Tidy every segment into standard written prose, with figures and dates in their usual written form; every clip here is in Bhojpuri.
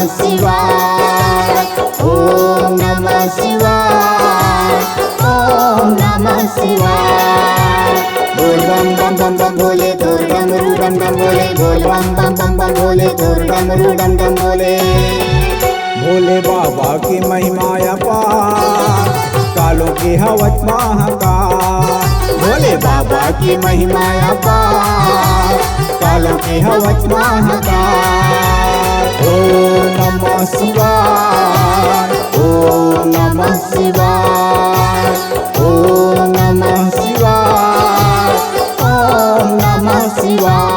शिवाय, ओम नमः शिवाय, ओम नमः शिवाय। बोल बम बम बम बम भोले, तोर डमरू डम डम बोले, बोल बम बम बम बम भोले, तोर डमरू डम डम बोले। भोले बाबा की महिमा अपार, कालों की हवच महाकाल। भोले बाबा की महिमा अपार, कालों की हवच महाकाल। ओम नमः शिवाय, ओम नमः शिवाय, ओम नमः शिवाय, ओम नमः शिवाय।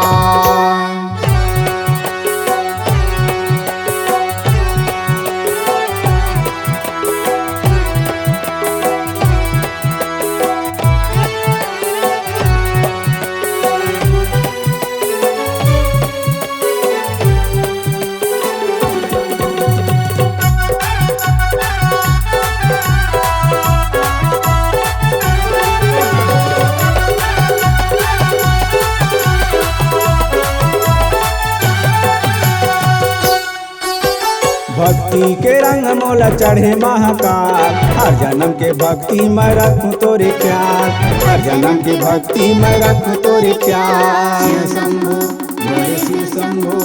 भक्ति के रंग मोला चढ़े महाकाल। हर जन्म के भक्ति में रखूं तोरे प्यार, हर जन्म की भक्ति में रखूं तोरे प्यार। शिव शंभो भोले शिव शंभो,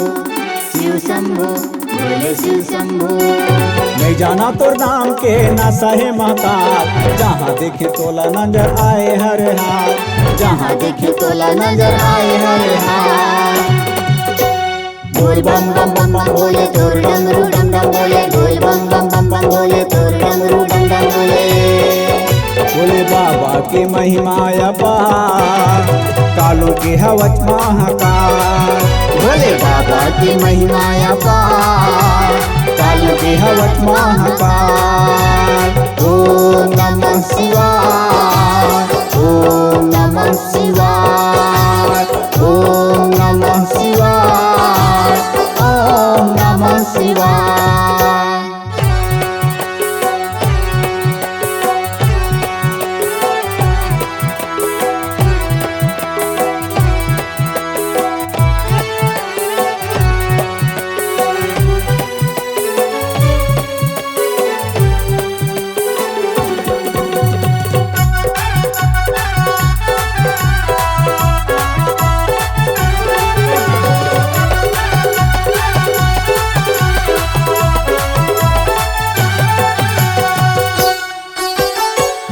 शिव शंभो भोले शिव शंभो। नहीं जाना तोर नाम के ना सहे महाकाल, जहाँ देखे तोला नजर आए हर हाल, जहाँ देखे तोला नजर आए हर हाल। बोल बम बम बम बम भोले, तोर डमरू डम डम बोले, बोल बम बम बम बम भोले, तोर डमरू डम डम बोले। भोले बाबा की महिमा अपार, कालों की हवच महाकाल। भोले बाबा की महिमा अपार, कालों की हवच महाकाल। ओम नमः शिवाय, ओम नमः शिवाय, ओम नमः शिवाय, ओम नमः शिवाय।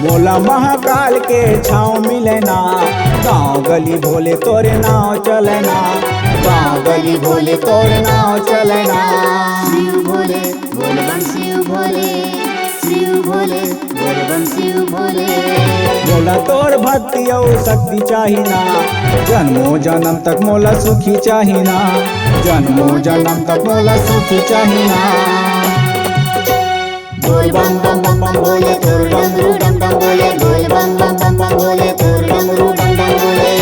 मोला महाकाल के छाँव मिले ना, गाँव गली भोले तोरे नाव चले ना, गाँव गली भोले तोर नाव चले ना। शिव भोले बोल बम शिव भोले, शिव भोले बोल बम शिव भोले। मोला तोर भक्ति और शक्ति चाहिए ना, जन्मों जन्म तक मोला सुखी चाहिए ना, जन्मों जन्म तक मोला सुखी चाहिए ना। बोल बम बम बम बम भोले, तोर डमरू डम डम बोले, बोल बम बम बम बम भोले, तोर डमरू डम डम बोले।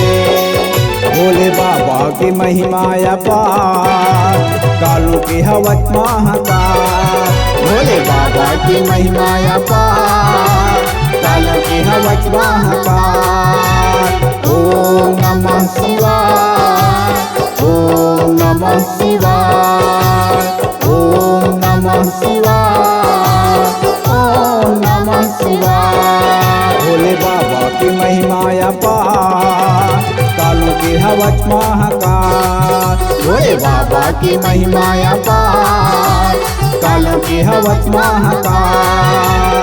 भोले बाबा की महिमा अपार, कालों की हवच महाकाल। भोले बाबा की महिमा अपार, कालों की हवच महाकाल। ओम नमः शिवाय, ओम नमः शिवाय, ओम नमः शिवाय, ओम नमः शिवाय। भोले बाबा की महिमा अपार, कालों की हवच महाकाल। भोले बाबा की महिमा अपार, कालों की हवच महाकाल।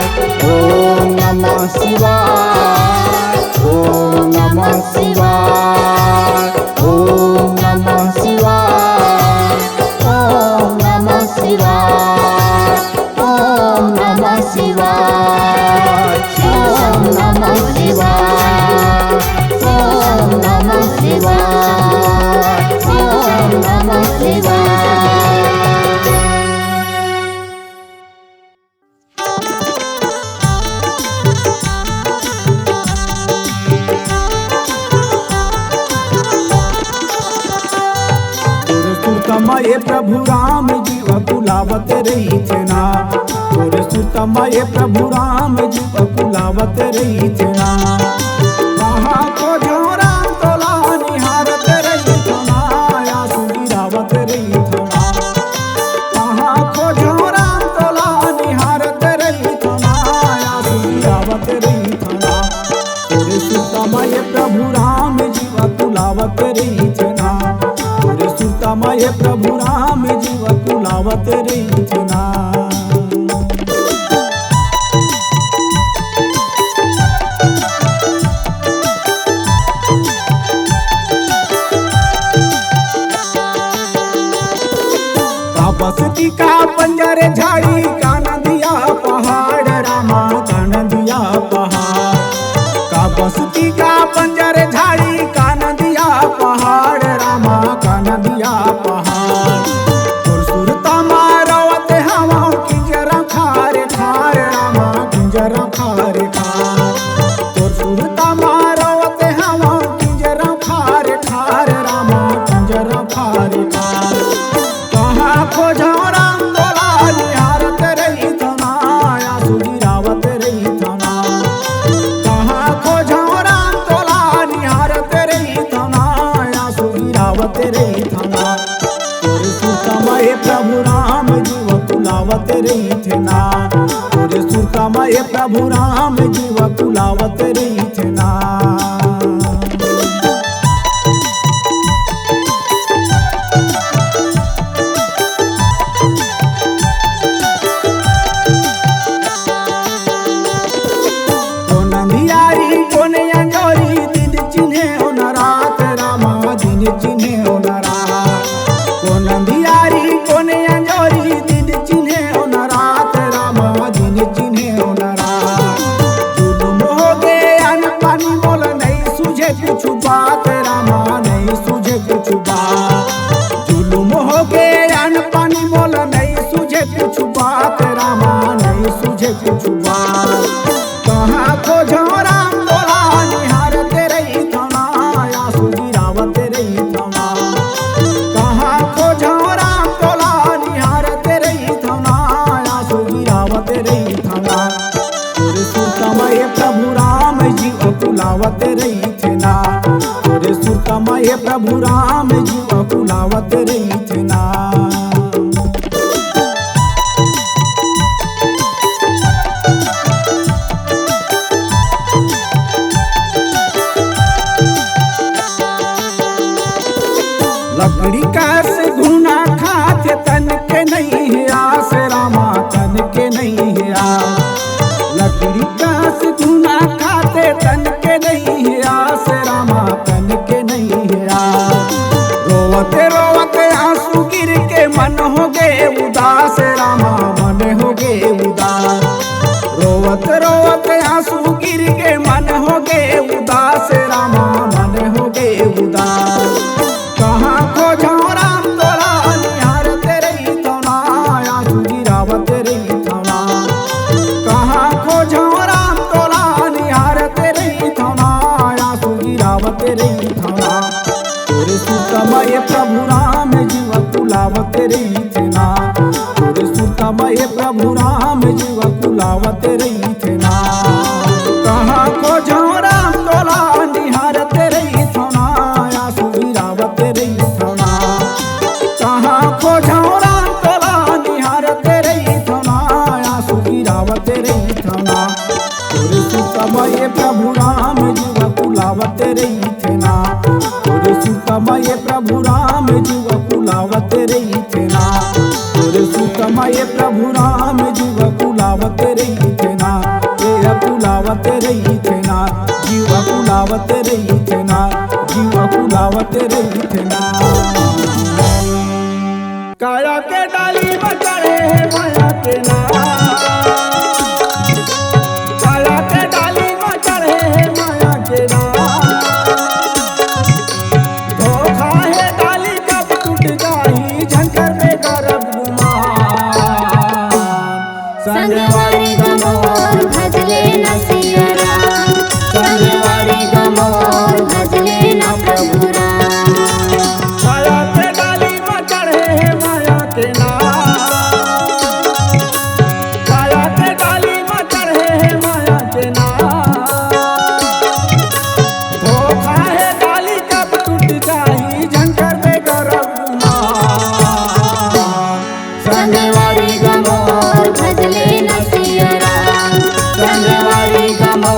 ओम नमः शिवाय, ओम नमः शिवाय, ओम नमः शिवाय, ओम नमः शिवाय, ओम नमः शिवाय, ओम नमः शिवाय, ओम नमः शिवाय, ओम नमः शिवाय। सुतमय प्रभु राम जीव कुलावत रही थे ना, तोरे सुतमय प्रभु राम जीव कुलावत रही थे ना। कहाँ को राम तोला निहारत रही थे ना, आंसू गिरावत रही थे ना। कहाँ को कुलावत रही थे ना। बसती का पंजरे झाड़ी का नदिया पहाड़ रामा का नदिया पहाड़ का बसती का पंजरे झाड़ी का नदिया पहाड़ रामा का नदिया पहाड़ तोर सुरता मारवत हवा किंजरा खारे खार रामा किंजरा खारे खार तोर सुरता मारवत हवा किंजरा खारे खार रामा किंजरा खारे खार खोजो राम तोला निहारत रही थना आंसू गिरावत रही थना कहाँ खोजो राम तोला निहारत रही थना आंसू गिरावत रही थना तोरे सुतमय प्रभु राम जीव कुलावत रही थे ना तोरे सुतमय प्रभु राम जीव कुलावत रही थे ना। कुछ बात रामा नहीं सूझे कुछ बात जुलुम हो गए अन पानी मोल नहीं सूझे कुछ बात रामा नहीं सूझे कुछ बात कहाँ खोजो राम तोला निहारत रही थना आंसू गिरावत रही थना कहाँ खोजो राम तोला निहारत रही थना आंसू गिरावत रही थना तोरे सुतमय प्रभु राम जीव कुलावत रही थे ना तोरे सुतमय प्रभु राम जीव कुलावत रही थे ना। लकड़ी का से घुना खाते तन के नहीं है आस रामा तन के नहीं है आस लकड़ी का से घुना खाते तन के नहीं है आस रामा तन के नहीं है आस रोवते रोवते आंसू गिर के मन हो गए उदास रामा मन हो गए उदास रोवते रोवते आंसू गिर के मन हो गए उदास रामा मन हो गए उदास कहाँ खोजो राम तोला निहारत रही थना आंसू गिरावत रही थना कहाँ खोजो राम तोला निहारत रही थना आंसू गिरावत रही थना तोरे सुतमय प्रभु राम जीव कुलावत रही थे ना तोरे सुतमय प्रभु राम जीव कुलावत रही थे ना कहाँ खोजो राम तोला निहारत रही थना आंसू गिरावत रही थना कहाँ खोजो राम तोला निहारत रही थना आंसू गिरावत रही थना तोरे सुतमय प्रभु राम जीव कुलावत रही थे ना तोरे सुतमय प्रभु राम जीव कुलावत रही थे ना तोरे सुतमय प्रभु राम जीव कुलावत रही थे ना ये कुलावत रही थे ना जीव कुलावत रही थे ना जीव कुलावत रही थे ना। काया के डाली में चढ़े माया के ना काया के डाली में चढ़े माया के ना धोखा है डाली कब टूट जाई झंकर में करब गुमान संगवारी गमोर भजले न सिया राम संगवारी गमोर भजले न प्रभु राम काया के डाली में चढ़े माया के ना काया के डाली में चढ़े माया के ना धोखा है डाली कब टूट जाई झंकर में करब गुमान संगवारी गमोर भजले न सिया राम संगवारी गमोर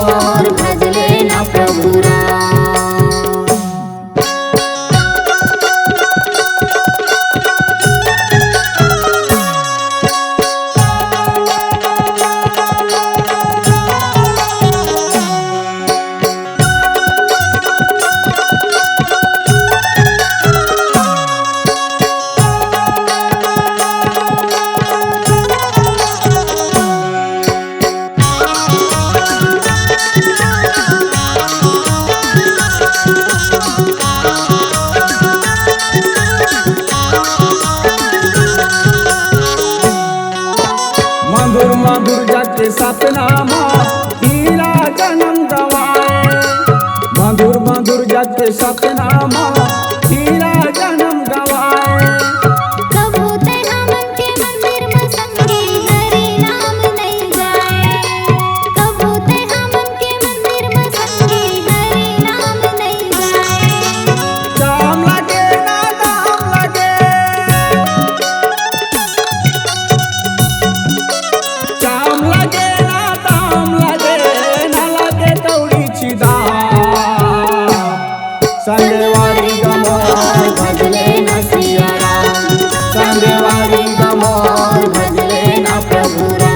मधुर जाके सपनामा हीरा जन्म गवाए। मधुर मधुर जाके सपनामा हीरा जन्म गवाए। कबू ते हमन के मंदिर में संगे हरि नाम नहीं गाए। कबू ते हमन के मंदिर में संगे हरि नाम नहीं गाए। दाम लगे ना दाम लगे, दाम लगे ना दाम लगे, ना लगे कौड़ी छिदा। संगवारी गमोर भजले न सिया राम, संगवारी गमोर भजले न प्रभु राम।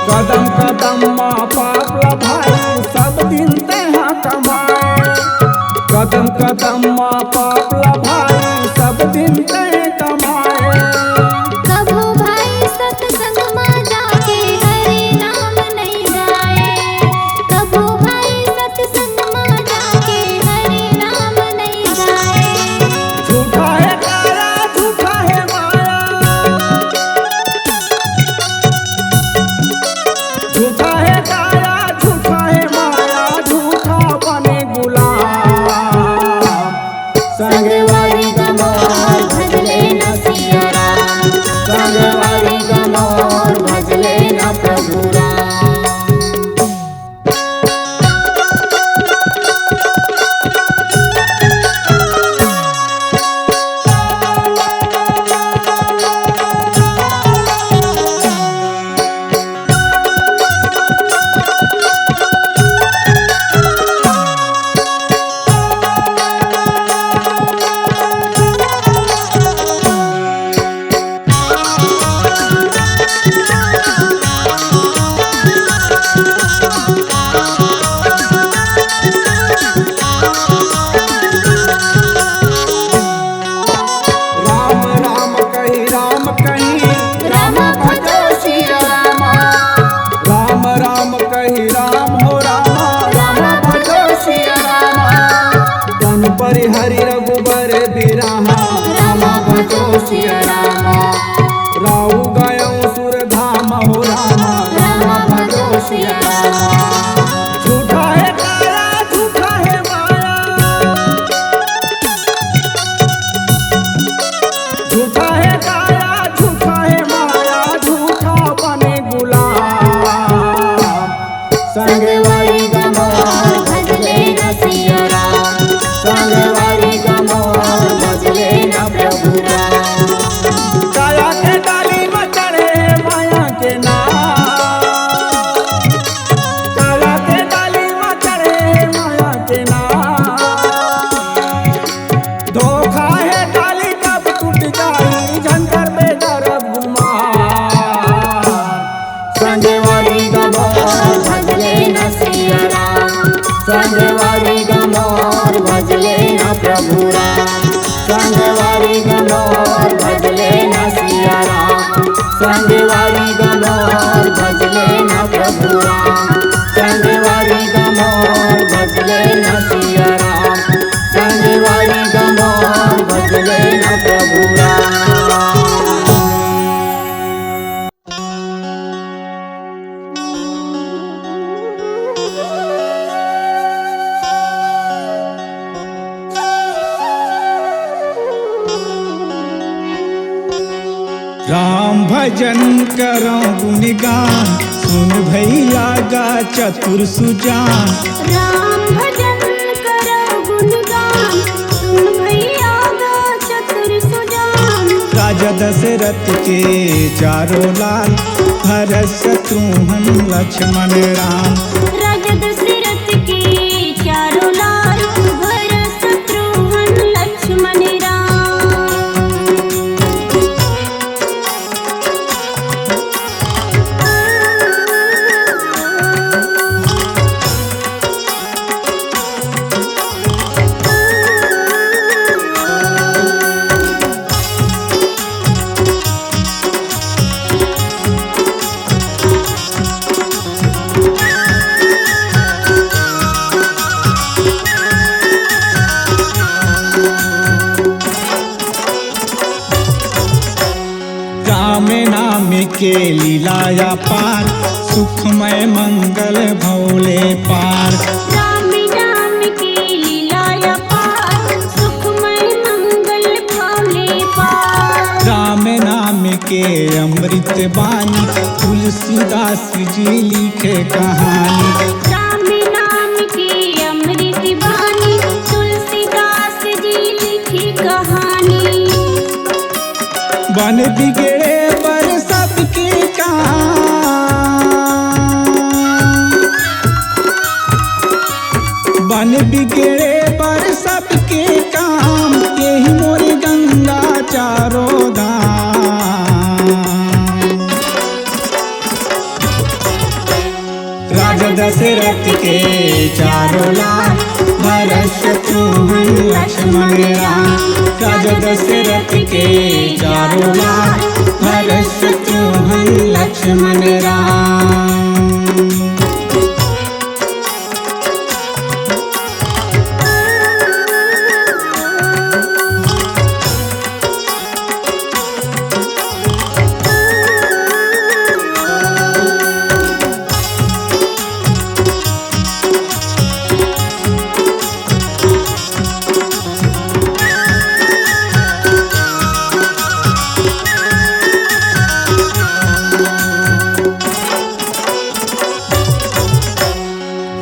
कदम कदम माँ पाप भाई सब दिन तेहा कमाए। कदम कदम माँ पाप भाई सब दिन ते कमाए। कबू भाई सत्संग में जाके हरि नाम नहीं गाए। कबू भाई सत्संग में जाके हरि नाम नहीं गाए। झूठा है काया झूठा है माया, झूठा है काया झूठा है माया, झूठा बने गुलाम। संगवारी गमोर भजले न सिया राम, संगवारी गमोर भजले न प्रभु राम। राम राम कही राम कही, राम भजो सिया रामा। राम राम कही राम हो रामा, राम भजो सिया रामा। तन पर हरि रघुबर बिराहा। राम भजो सिया रामा। राहु गयो सुर धाम हो रामा, राम भजो सिया रामा। झूठा है काया झूठा है माया, झूठा है काया झूठा है माया, झूठा बने गुलाम। संगवारी गमोर भजले न सिया राम, संगवारी गमोर भजले न प्रभु राम। काया के डाली में चढ़े माया के नाम, काया के डाली में चढ़े माया के नाम। धोखा है डाली कब टूट जाई, झंझर में डरब गुमान। संगवारी गमोर भजले न सिया राम, संगवारी गमोर भजले न प्रभु राम। संगवारी गमोर भजले न सिया राम, संगवारी गमोर भजले न प्रभु राम। संगवारी गमोर भजले न सिया राम, संगवारी गमोर भजले न प्रभु राम। राम भजन करो गुणगान, सुन भैया गा चतुर सुजान। राम भजन करो गुणगान, सुन भैया गा चतुर सुजान। राजा दशरथ के चारों लाल, भरत शत्रुघ्न लक्ष्मण राम। राजा दशरथ के चारों लाल, भरत शत्रुघ्न के लीलाया पार, सुखमय मंगल भोले पार। राम नाम की लीलाया पार, सुखमय मंगल भोले पार। राम नाम के अमृत बानी, तुलसीदास जी लिखे कहानी। राम नाम की अमृत बानी, तुलसीदास जी लिखी कहानी। बन बिगड़े पर सबके काम, बन बिगड़े पर सबके काम, यही मोर गंगा चारों धाम। राजा दशरथ के चारों लाल, भरत शत्रुघ्न लक्ष्मण राम। राजा दशरथ के चारों लाल, भरत शत्रुघ्न लक्ष्मण राम।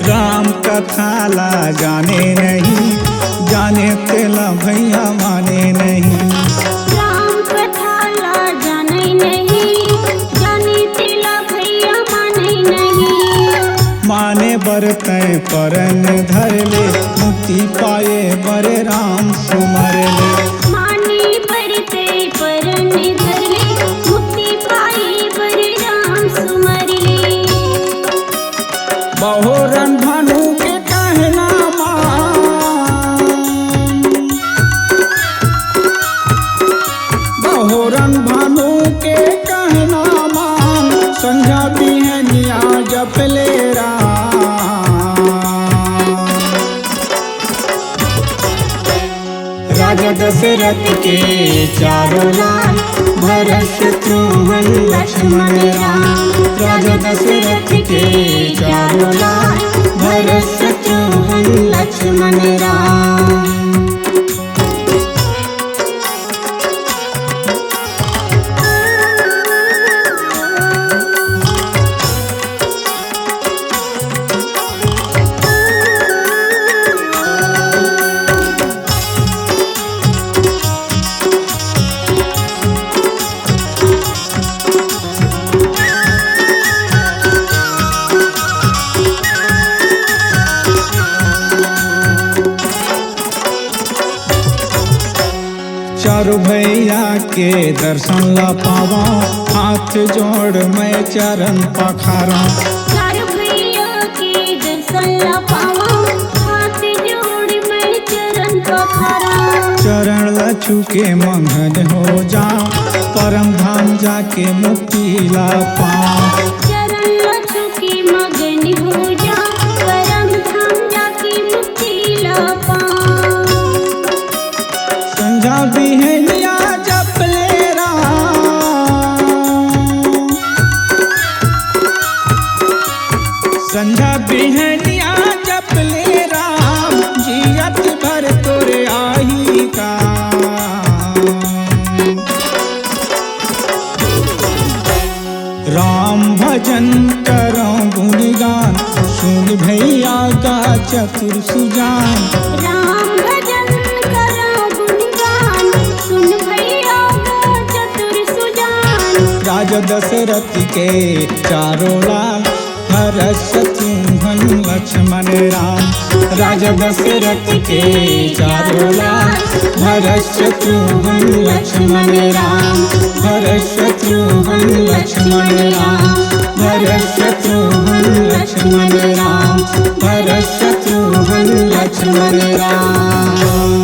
राम कथा ला जाने नहीं, जाने तेला भैया माने नहीं। राम कथा ला जाने नहीं, जाने तेला भैया माने नहीं। माने बरतै परन धर ले, मुक्ति पाए बरे राम सुमर ले। माने बरते परन धर ले, मुक्ति पाई बर राम सुमर ले। बहोरन भानु के कहना मान, बहोरन भानु के कहना मान, संझा बिहनिया जपले राम। राजा दशरथ के चारों लाल, भरत शत्रुघ्न लक्ष्मण राम। राजा दशरथ के चारों लाल, भरत शत्रुघ्न लक्ष्मण राम। चारों भैया के दर्शन ला पावा, हाथ जोड़ मैं चरण पखारा। चारों भैया के दर्शन ला पावा, हाथ जोड़ मैं चरण पखारा। चरण लछू के मंगन हो जा, परम धाम जाके मुक्ति ला पाऊं। चरण लछू के मगन हो जा, परम धाम जाके मुक्ति ला पाऊं। संझा बिहनिया जपले राम, संझा बिहनिया जपले राम, जियत भर तोरे आही का। राम भजन करो गुणगान, सुन भैया का चतुर सुजान। राम भजन करो गुणगान, सुन भैया का चतुर सुजान। राजा दशरथ के चारों लाल, भरत शत्रुघ्न लक्ष्मण राम। राजा दशरथ के चारों लाल, भरत शत्रुघ्न लक्ष्मण राम। भरत शत्रुघ्न लक्ष्मण राम। भरत शत्रुघ्न लक्ष्मण राम। भरत शत्रुघ्न लक्ष्मण राम।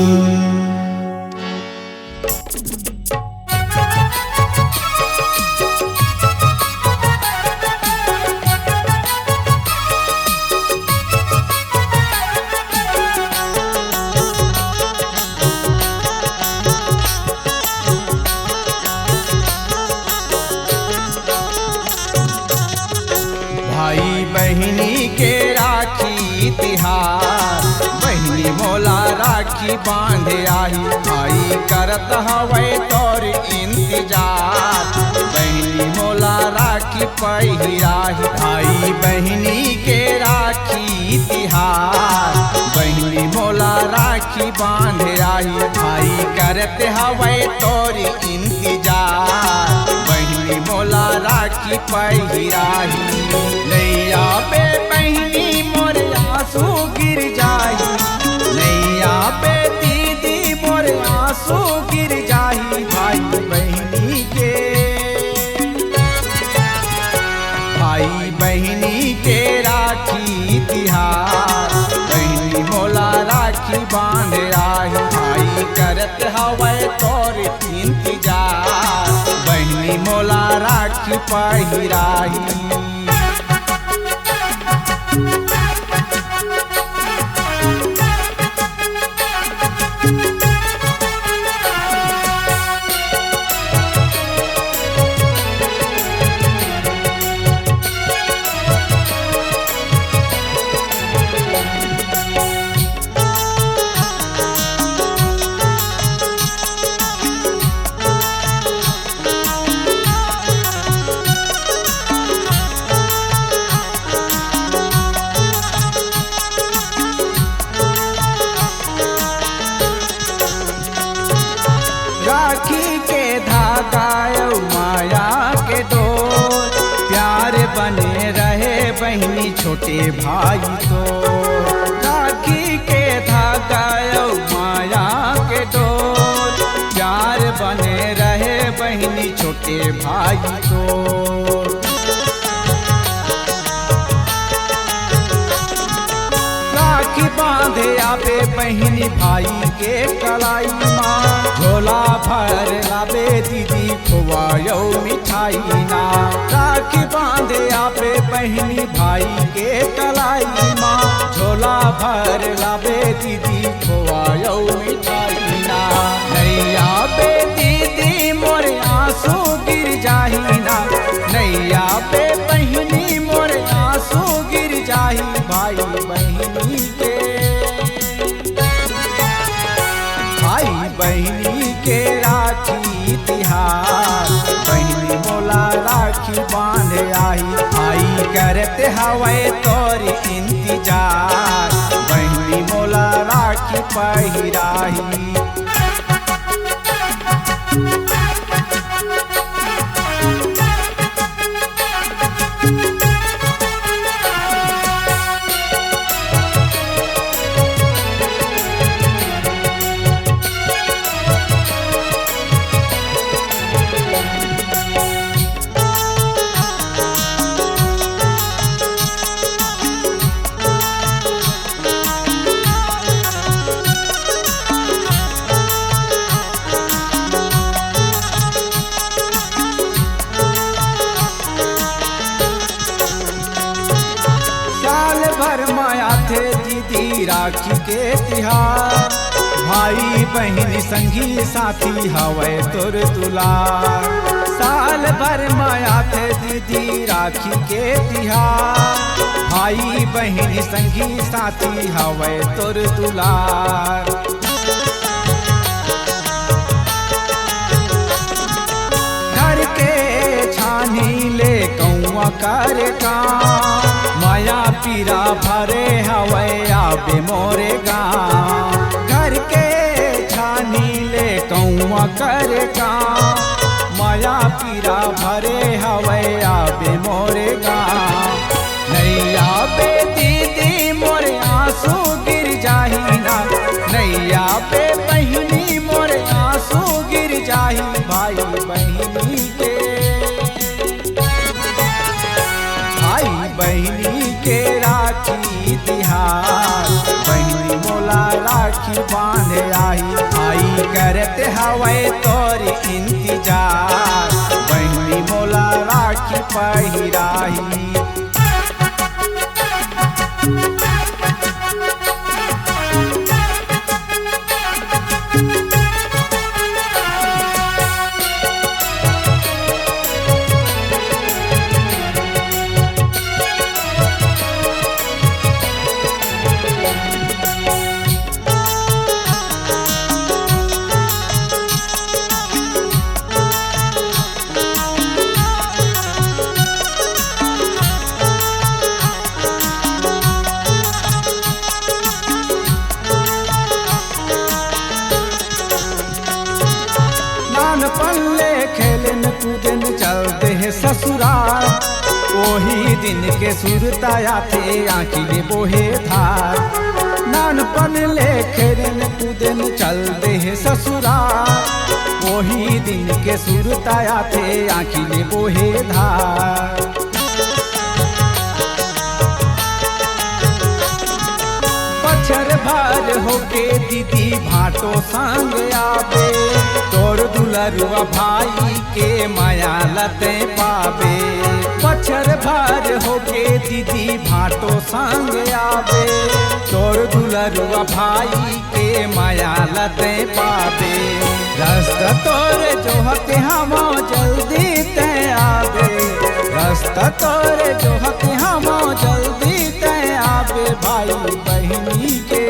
राखी बांधे आही भाई करत हवे तोर इंतजार। बहनी मोला राखी पहिराही भाई बहनी के राखी तिहार। बहनी मोला राखी बांधे आही भाई करत हवे तोर इंतजार। बहनी मोला राखी पहिराही नैया पे बहनी मोर आंसू गिर जाही। नैया पे दीदी मोर आंसू गिर जाही भाई बहनी के। भाई बहनी के राखी तिहार। बहनी मोला राखी बांध आही भाई करत हवे तोर इंतजार। बहनी मोला राखी पहिराही। राखी के धागा माया के डोर प्यार बने रहे बहनी छोटे भाई तो। राखी के धागा माया के डोर प्यार बने रहे बहनी छोटे भाई तो। राखी बांधे आवे बहनी भाई के कलाई माँ। झोला भर लावे दीदी खुआयो मिठाई ना। राखी बांधे आवे बहनी भाई के कलाई माँ। झोला भर लावे दीदी खुआयो मिठाई ना। नैया पे दीदी मोर आंसू गिर जाही ना। नैया पे बहनी मोर आंसू गिर जाही भाई बहनी के। भाई बहनी के राखी तिहार। बहनी मोला राखी बांध आही भाई करते हवे तोर इंतजार। बहनी मोला राखी पहिराही। राखी के तिहार भाई बहन संगी साथी हवे तोर दुलार। साल भर माया थे दीदी राखी के तिहार। भाई बहन संगी साथी हवे तोर दुलार। घर के छानी ले कौआ कर काम। माया पीरा भरे हवे आबे मोरे गाँव। घर के छानी ले कौआ कर काम। माया पीरा भरे हवे आबे मोरे गाँव। नैया पे दीदी मोरे आंसू गिर जाही ना। नैया पे बहनी मोरे आंसू गिर जाही भाई बहनी के। भाई बहनी के राखी तिहार। बहनी मोला राखी बांध आही भाई करते हवे तोर इंतजार। बहनी मोला राखी पहिराही। नानपन ले खेलन कूदन चलते हैं ससुराल। वही दिन के सुरताया थे आँखिले बोहे धार। नानपन ले खेलन कूदन चलते हैं ससुराल। वही दिन के सुरताया थे आँखिले बोहे धार। बछर भर होके दीदी भाटो संग आवे। तोर दुलरुआ भाई के माया लते पावे। बछर भर होके दीदी भाटो संग आवे। तोर दुलरुआ भाई के माया लते पावे। रास्ता तोरे जोहते हम जल्दी ते आवे। रास्ता तोरे जोहते हम जल्दी ते आवे। भाई बहनी के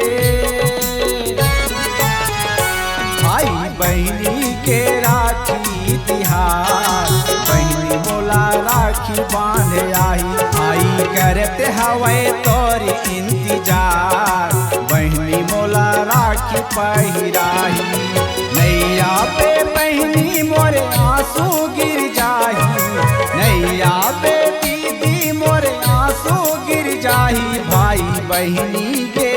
भाई बहनी के राखी तिहार। बहनी मोला राखी बांधे आई। भाई करते हवे तोरी इंतजार। बहनी मोला राखी पहिराही। नैया पे बहनी मोरे आंसू गिर जाही। नैया पे दीदी मोरे आंसू गिर जाही। भाई बहनी के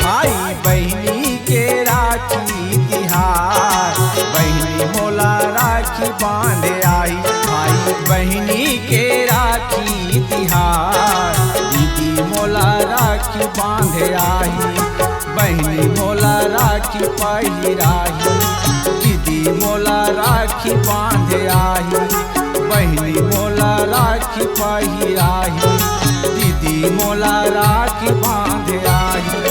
भाई बहनी के राखी तिहार। बहनी मोला राखी बांधे आई। भाई बहनी के राखी तिहार। दीदी मोला राखी बांधे आई। बहनी मोला राखी पहिराही। दीदी मोला राखी बांधे आई। बहनी मोला राखी पहिराही। दीदी मोला राखी बांधे आई।